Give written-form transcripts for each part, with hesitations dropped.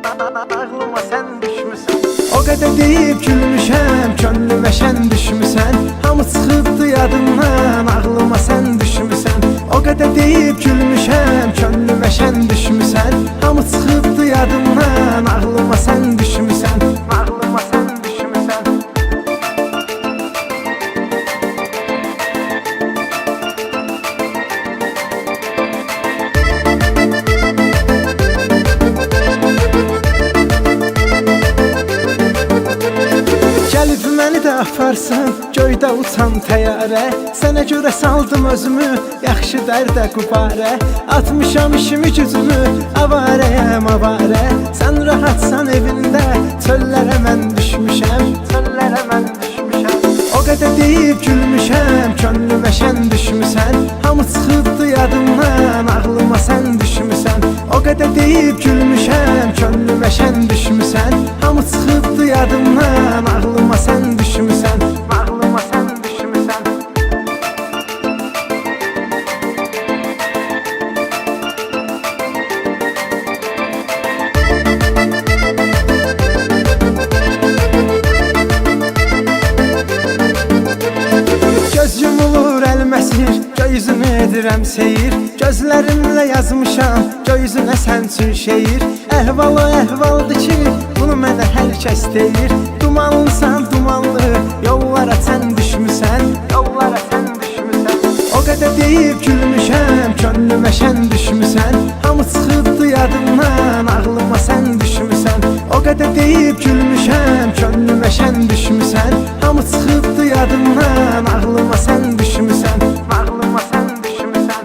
Ağlıma sən düşmüsən. O qədər deyib gülmüşəm, könlümə şən düşmüsən. Hamı çıxıbdı yadımdan, ağlıma sən düşmüsən. O qədər deyib gülmüşəm, könlümə şən düşmüsən. Hamı çıxıbdı yadımdan, ağlıma sən düşmüsən. Ağlıma sən düşmüsən. Gəlib məni də aparsın, göydə uçan təyyarə. Sənə görə saldım özümü, yaxşı dərdə qubarə. Atmışam işimi gücümü, avarəyəm avarə. Sən rahatsan evində, çöllərə mən düşmüşəm. Çöllərə mən düşmüşəm. O qədər deyib gülmüşəm, könlümə şən düşmüsən. Hamı çıxıbdı yadımdan, ağlıma sən düşmüsən. O qədər deyib gülmüşəm, könlümə şən düşmüsən. Hamı çıxıbdı yadımdan, ağlıma sən düşmüsən. Ağlıma sən düşmüsən. Göz yumulur əlməsir, göyüzünü edirəm seyir. Gözlərimlə yazmışam, göyüzünə sən üçün şeir. Əhvalı əhvaldır ki, bunu mənə hər kəs deyir. Dumanlısan dumanlı, yollara sən düşmüsən. Yollara sən düşmüsən. O qədər deyib gülmüşəm, könlümə şən düşmüsən. Hamı çıxıbdı yadımdan, ağlıma sən düşmüsən. O qədər deyib gülmüşəm, könlümə şən düşmüsən. Hamı çıxıbdı yadımdan, ağlıma sən düşmüsən. Ağlıma sən düşmüsən.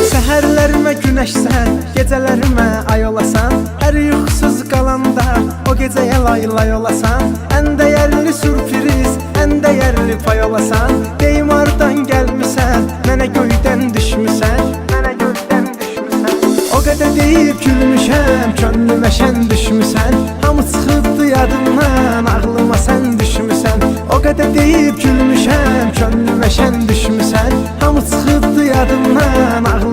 Səhərlərimə günəşsən, gecələrimə ay olasan. Hər yuxusuz qalanda o gecəyə lay lay olasan. Ən dəyərli sürpriz, ən dəyərli pay olasan. Deyim hardan gəlmisən, mənə göydən düşmüsən. Mənə göydən düşmüsən. O qədər deyib gülmüşəm, könlümə şən düşmüsən. Hamı çıxıbdı yadımdan, ağlıma sən düşmüsən. O qədər deyib gülmüşəm, könlümə şən düşmüsən. Hamı çıxıbdı yadımdan, ağlıma